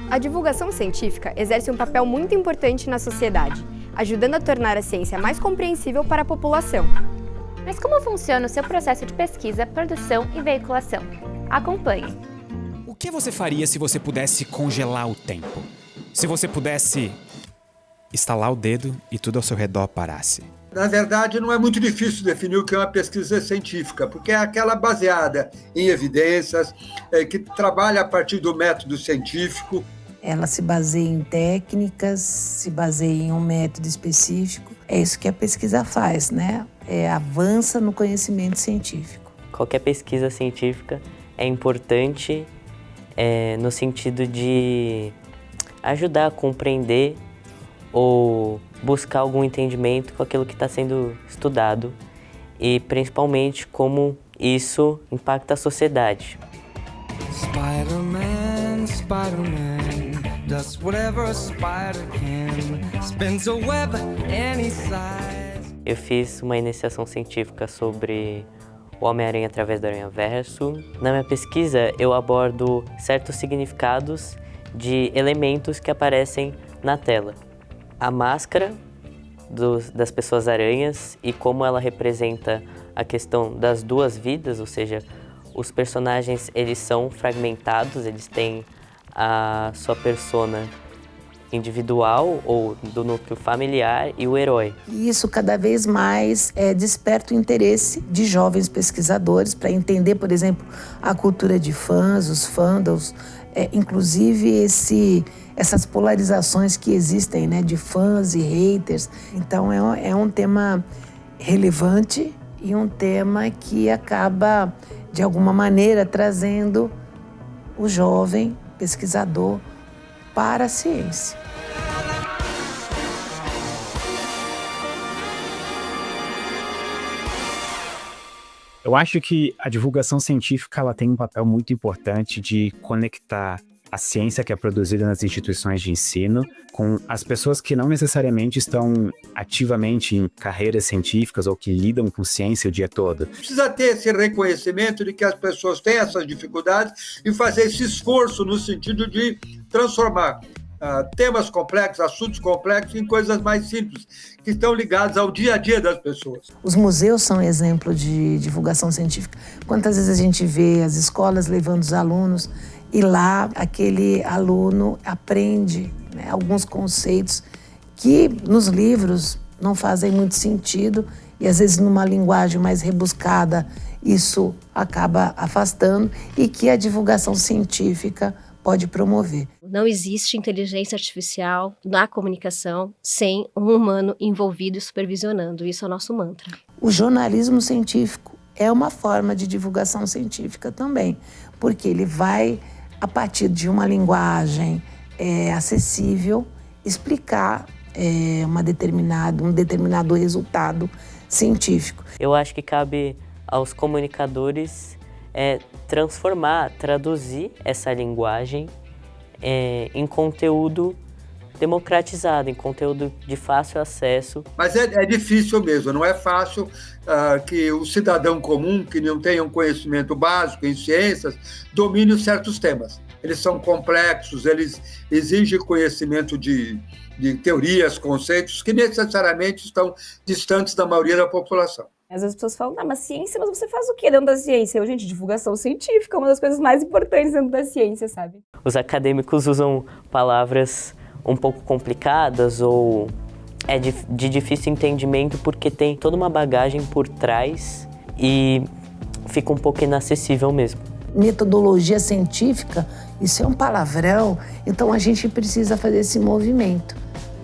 A divulgação científica exerce um papel muito importante na sociedade, ajudando a tornar a ciência mais compreensível para a população. Mas como funciona o seu processo de pesquisa, produção e veiculação? Acompanhe. O que você faria se você pudesse congelar o tempo? Se você pudesse estalar o dedo e tudo ao seu redor parasse? Na verdade, não é muito difícil definir o que é uma pesquisa científica, porque é aquela baseada em evidências, que trabalha a partir do método científico. Ela se baseia em técnicas, se baseia em um método específico. É isso que a pesquisa faz, né? Avança no conhecimento científico. Qualquer pesquisa científica é importante no sentido de ajudar a compreender ou buscar algum entendimento com aquilo que está sendo estudado e principalmente como isso impacta a sociedade. Spider-Man, Spider-Man, does whatever a spider can, spins a web any size. Eu fiz uma iniciação científica sobre o Homem-Aranha através do Aranhaverso. Na minha pesquisa, eu abordo certos significados de elementos que aparecem na tela. A máscara das pessoas-aranhas e como ela representa a questão das duas vidas, ou seja, os personagens eles são fragmentados, eles têm a sua persona individual ou do núcleo familiar e o herói. E isso cada vez mais desperta o interesse de jovens pesquisadores para entender, por exemplo, a cultura de fãs, os fandoms, inclusive essas polarizações que existem, né, de fãs e haters. Então é um tema relevante e um tema que acaba, de alguma maneira, trazendo o jovem pesquisador para a ciência. Eu acho que a divulgação científica ela tem um papel muito importante de conectar a ciência que é produzida nas instituições de ensino com as pessoas que não necessariamente estão ativamente em carreiras científicas ou que lidam com ciência o dia todo. Precisa ter esse reconhecimento de que as pessoas têm essas dificuldades e fazer esse esforço no sentido de transformar temas complexos, assuntos complexos em coisas mais simples, que estão ligados ao dia a dia das pessoas. Os museus são exemplo de divulgação científica. Quantas vezes a gente vê as escolas levando os alunos e lá aquele aluno aprende, né, alguns conceitos que nos livros não fazem muito sentido e às vezes numa linguagem mais rebuscada isso acaba afastando e que a divulgação científica pode promover. Não existe inteligência artificial na comunicação sem um humano envolvido e supervisionando. Isso é o nosso mantra. O jornalismo científico é uma forma de divulgação científica também, porque ele vai, a partir de uma linguagem acessível, explicar um determinado resultado científico. Eu acho que cabe aos comunicadores transformar, traduzir essa linguagem em conteúdo democratizado, em conteúdo de fácil acesso. Mas é difícil mesmo, não é fácil que o cidadão comum, que não tenha um conhecimento básico em ciências, domine certos temas. Eles são complexos, eles exigem conhecimento de teorias, conceitos, que necessariamente estão distantes da maioria da população. Às vezes as pessoas falam, mas ciência, mas você faz o quê dentro da ciência? Gente, divulgação científica é uma das coisas mais importantes dentro da ciência, sabe? Os acadêmicos usam palavras um pouco complicadas ou de difícil entendimento porque tem toda uma bagagem por trás e fica um pouco inacessível mesmo. Metodologia científica, isso é um palavrão, então a gente precisa fazer esse movimento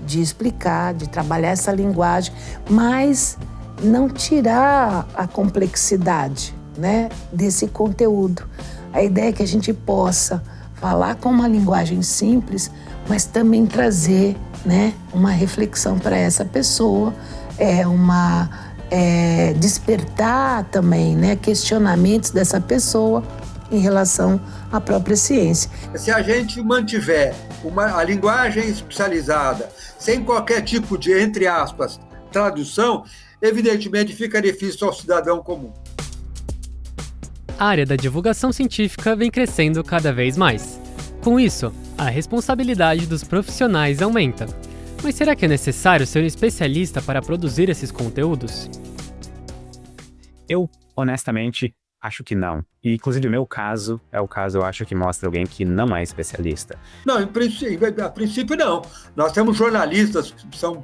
de explicar, de trabalhar essa linguagem, mas não tirar a complexidade, né, desse conteúdo. A ideia é que a gente possa falar com uma linguagem simples, mas também trazer, né, uma reflexão para essa pessoa, despertar também, né, questionamentos dessa pessoa em relação à própria ciência. Se a gente mantiver a linguagem especializada, sem qualquer tipo de, entre aspas, tradução, evidentemente fica difícil ao cidadão comum. A área da divulgação científica vem crescendo cada vez mais. Com isso, a responsabilidade dos profissionais aumenta. Mas será que é necessário ser um especialista para produzir esses conteúdos? Eu, honestamente, acho que não. E, inclusive, o meu caso é o caso, eu acho, que mostra alguém que não é especialista. Não, a princípio não. Nós temos jornalistas que são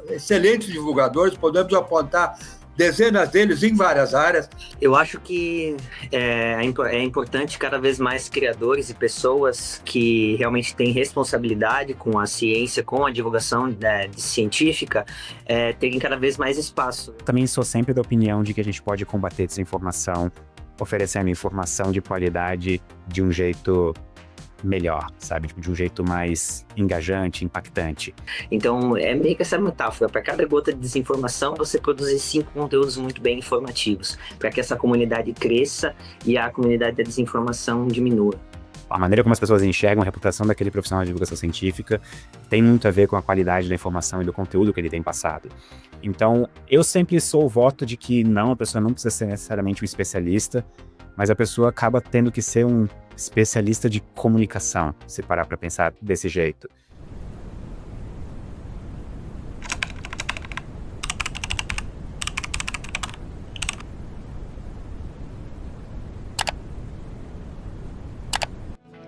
excelentes divulgadores, podemos apontar dezenas deles em várias áreas. Eu acho que é importante cada vez mais criadores e pessoas que realmente têm responsabilidade com a ciência, com a divulgação científica, terem cada vez mais espaço. Também sou sempre da opinião de que a gente pode combater desinformação, oferecendo informação de qualidade de um jeito melhor, sabe? De um jeito mais engajante, impactante. Então, é meio que essa metáfora. Para cada gota de desinformação, você produzir 5 conteúdos muito bem informativos, para que essa comunidade cresça e a comunidade da desinformação diminua. A maneira como as pessoas enxergam a reputação daquele profissional de divulgação científica tem muito a ver com a qualidade da informação e do conteúdo que ele tem passado. Então, eu sempre sou o voto de que não, a pessoa não precisa ser necessariamente um especialista, mas a pessoa acaba tendo que ser um especialista de comunicação, se parar para pensar desse jeito.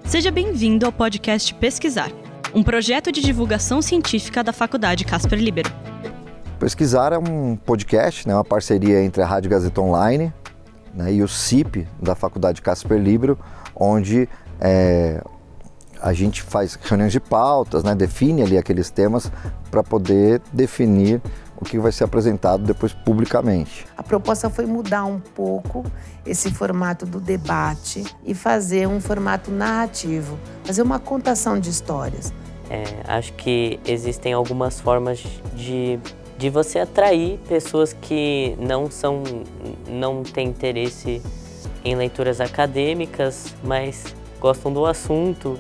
Seja bem-vindo ao podcast Pesquisar, um projeto de divulgação científica da Faculdade Casper Libero. Pesquisar é um podcast, uma parceria entre a Rádio Gazeta Online, e o CIP da Faculdade Casper Libero, onde a gente faz reuniões de pautas, define ali aqueles temas para poder definir o que vai ser apresentado depois publicamente. A proposta foi mudar um pouco esse formato do debate e fazer um formato narrativo, fazer uma contação de histórias. Acho que existem algumas formas de você atrair pessoas que não têm interesse em leituras acadêmicas, mas gostam do assunto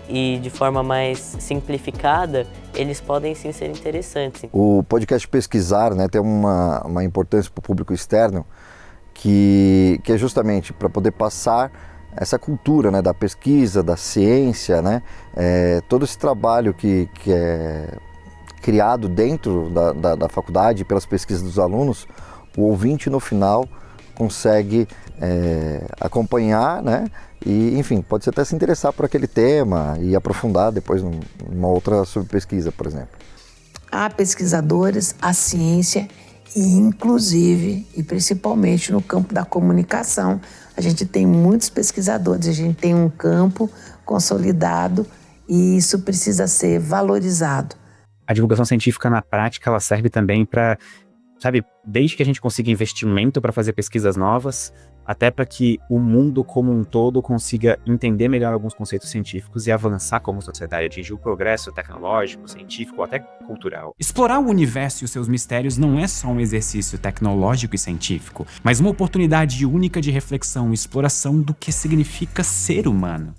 e de forma mais simplificada, eles podem sim ser interessantes. O podcast Pesquisar tem uma importância para o público externo que é justamente para poder passar essa cultura da pesquisa, da ciência, todo esse trabalho que é criado dentro da faculdade pelas pesquisas dos alunos, o ouvinte no final consegue acompanhar, e enfim, pode até se interessar por aquele tema e aprofundar depois numa outra subpesquisa, por exemplo. Há pesquisadores, a ciência e inclusive e principalmente no campo da comunicação, a gente tem muitos pesquisadores, a gente tem um campo consolidado e isso precisa ser valorizado. A divulgação científica na prática, ela serve também para, desde que a gente consiga investimento para fazer pesquisas novas, até para que o mundo como um todo consiga entender melhor alguns conceitos científicos e avançar como sociedade, atingir o progresso tecnológico, científico ou até cultural. Explorar o universo e os seus mistérios não é só um exercício tecnológico e científico, mas uma oportunidade única de reflexão e exploração do que significa ser humano.